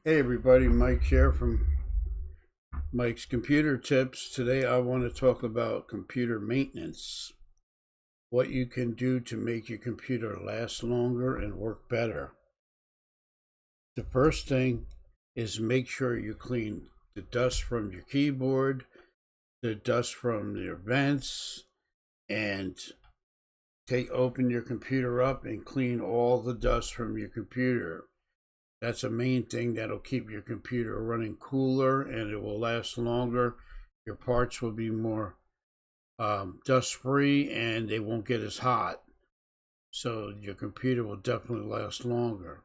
Hey everybody, Mike here from Mike's Computer Tips. Today I want to talk about computer maintenance. What you can do to make your computer last longer and work better. The first thing is make sure you clean the dust from your keyboard, the dust from your vents, and open your computer up and clean all the dust from your computer. That's a main thing that'll keep your computer running cooler and it will last longer. Your parts will be more dust free and they won't get as hot. So your computer will definitely last longer.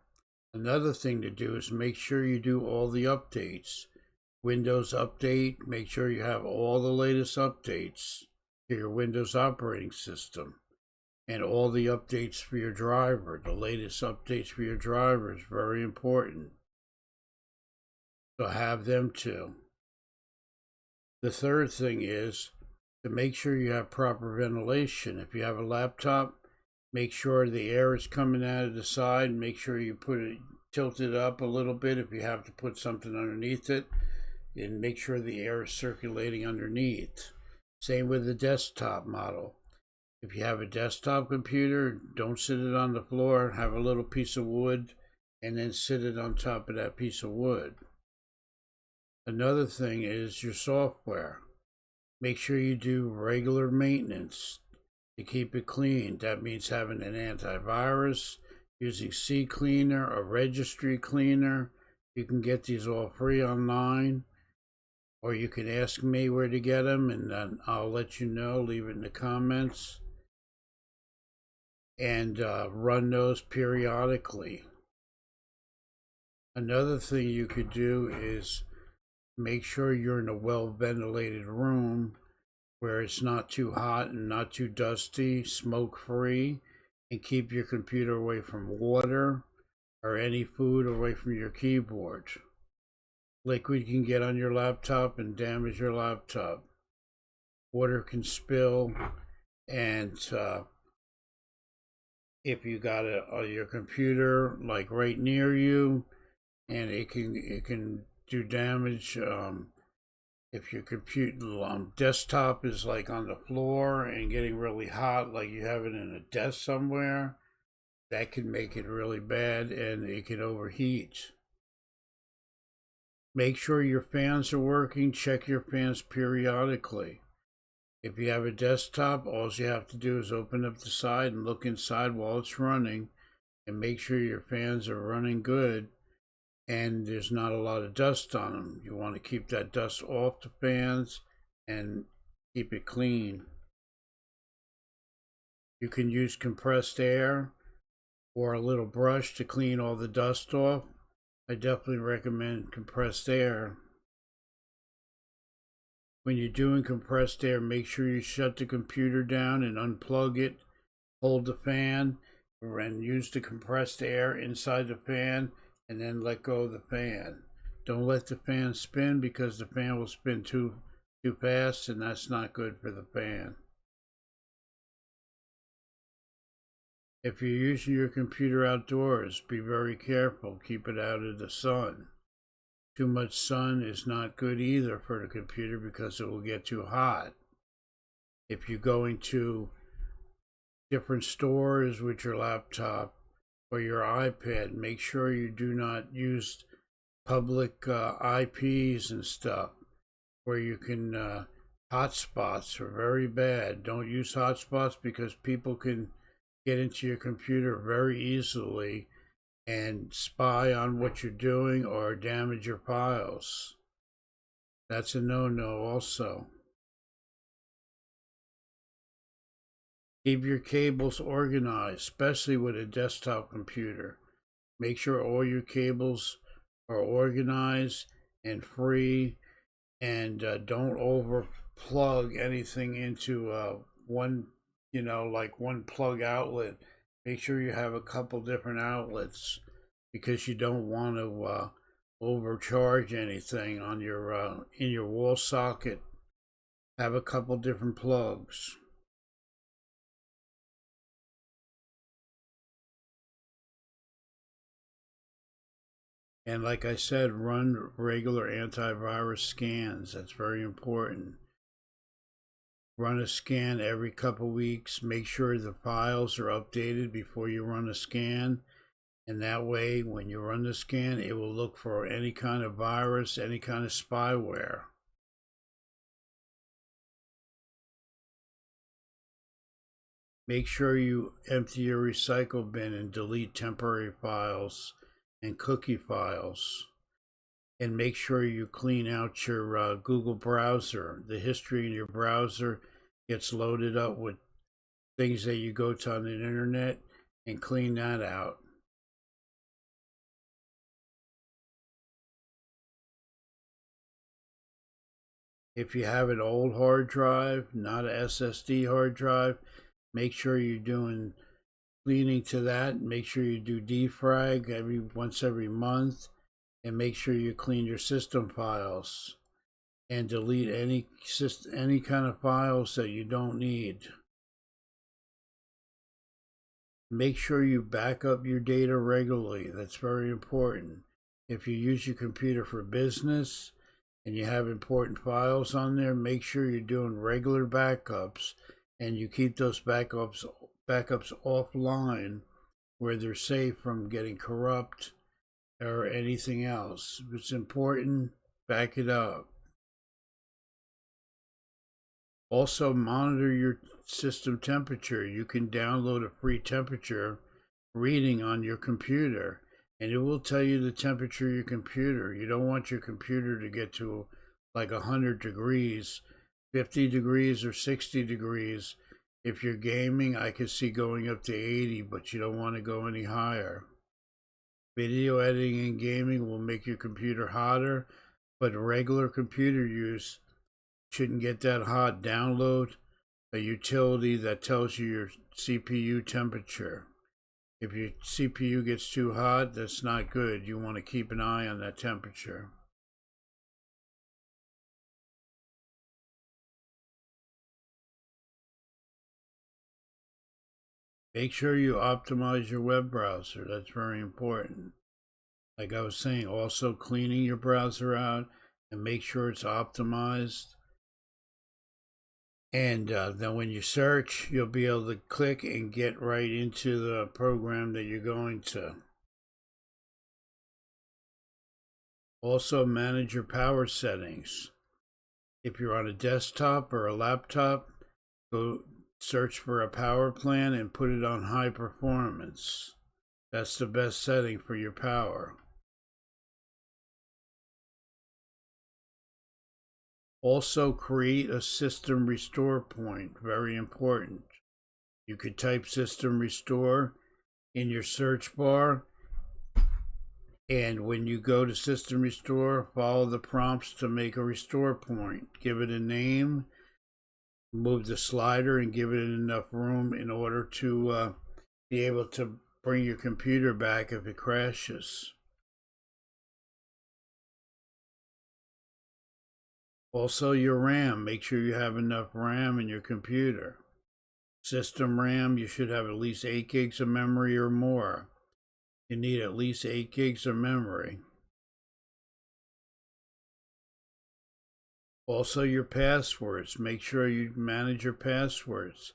Another thing to do is make sure you do all the updates. Windows update, make sure you have all the latest updates to your Windows operating system. And all the updates for your driver. The latest updates for your driver is very important. So have them too. The third thing is to make sure you have proper ventilation. If you have a laptop, make sure the air is coming out of the side. Make sure you tilt it up a little bit if you have to put something underneath it. And make sure the air is circulating underneath. Same with the desktop model. If you have a desktop computer, don't sit it on the floor. Have a little piece of wood and then sit it on top of that piece of wood. Another thing is your software. Make sure you do regular maintenance to keep it clean. That means having an antivirus, using CCleaner, a registry cleaner. You can get these all free online, or you can ask me where to get them and then I'll let you know. Leave it in the comments. And run those periodically. Another thing you could do is make sure you're in a well ventilated room where it's not too hot and not too dusty, smoke free, and keep your computer away from water or any food away from your keyboard. Liquid can get on your laptop and damage your laptop. Water can spill, and if you got your computer like right near you, and it can do damage. If your computer desktop is like on the floor and getting really hot, like you have it in a desk somewhere, that can make it really bad and it can overheat. Make sure your fans are working. Check your fans periodically. If you have a desktop, all you have to do is open up the side and look inside while it's running and make sure your fans are running good and there's not a lot of dust on them. You want to keep that dust off the fans and keep it clean. You can use compressed air or a little brush to clean all the dust off. I definitely recommend compressed air. When you're doing compressed air, make sure you shut the computer down and unplug it. Hold the fan and use the compressed air inside the fan and then let go of the fan. Don't let the fan spin because the fan will spin too fast and that's not good for the fan. If you're using your computer outdoors, be very careful. Keep it out of the sun. Too much sun is not good either for the computer because it will get too hot. If you're going to different stores with your laptop or your iPad, make sure you do not use public IPs and stuff where you can hotspots are very bad. Don't use hotspots because people can get into your computer very easily and spy on what you're doing or damage your files. That's a no-no also. Keep your cables organized, especially with a desktop computer. Make sure all your cables are organized and free, and don't over plug anything into one, like one plug outlet. Make sure you have a couple different outlets because you don't want to overcharge anything on your in your wall socket. Have a couple different plugs. And like I said, run regular antivirus scans. That's very important. Run a scan every couple weeks. Make sure the files are updated before you run a scan. And that way, when you run the scan, it will look for any kind of virus, any kind of spyware. Make sure you empty your recycle bin and delete temporary files and cookie files. And make sure you clean out your Google browser. The history in your browser gets loaded up with things that you go to on the internet, and clean that out. If you have an old hard drive, not a SSD hard drive, make sure you're doing cleaning to that. Make sure you do defrag once every month, and make sure you clean your system files and delete any kind of files that you don't need. Make sure you back up your data regularly. That's very important. If you use your computer for business and you have important files on there, make sure you're doing regular backups, and you keep those backups offline where they're safe from getting corrupt or anything else. If it's important, back it up. Also, monitor your system temperature. You can download a free temperature reading on your computer, and it will tell you the temperature of your computer. You don't want your computer to get to like 100 degrees, 50 degrees, or 60 degrees. If you're gaming, I could see going up to 80, but you don't want to go any higher. Video editing and gaming will make your computer hotter, but regular computer use shouldn't get that hot. Download a utility that tells you your CPU temperature. If your CPU gets too hot, that's not good. You want to keep an eye on that temperature. Make sure you optimize your web browser. That's very important. Like I was saying, also cleaning your browser out and make sure it's optimized. And then when you search, you'll be able to click and get right into the program that you're going to. Also, manage your power settings. If you're on a desktop or a laptop, go search for a power plan and put it on high performance. That's the best setting for your power. Also, create a system restore point. Very important. You could type system restore in your search bar, and when you go to system restore, follow the prompts to make a restore point. Give it a name, move the slider, and give it enough room in order to be able to bring your computer back if it crashes. Also, your RAM. Make sure you have enough RAM in your computer. System RAM, you should have at least 8 gigs of memory or more. You need at least 8 gigs of memory. Also, your passwords. Make sure you manage your passwords.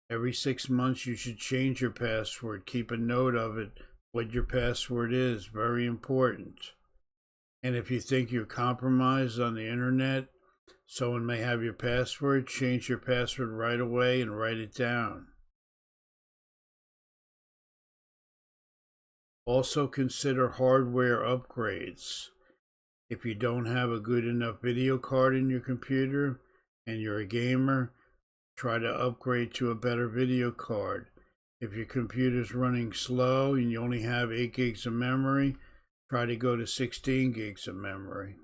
Every 6 months, you should change your password. Keep a note of it, what your password is. Very important. And if you think you're compromised on the internet, someone may have your password, change your password right away and write it down. Also, consider hardware upgrades. If you don't have a good enough video card in your computer and you're a gamer, try to upgrade to a better video card. If your computer's running slow and you only have 8 gigs of memory, try to go to 16 gigs of memory.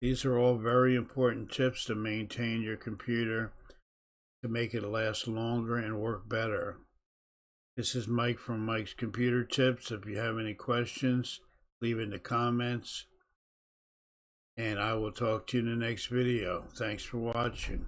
These are all very important tips to maintain your computer, to make it last longer and work better. This is Mike from Mike's Computer Tips. If you have any questions, leave in the comments, and I will talk to you in the next video. Thanks for watching.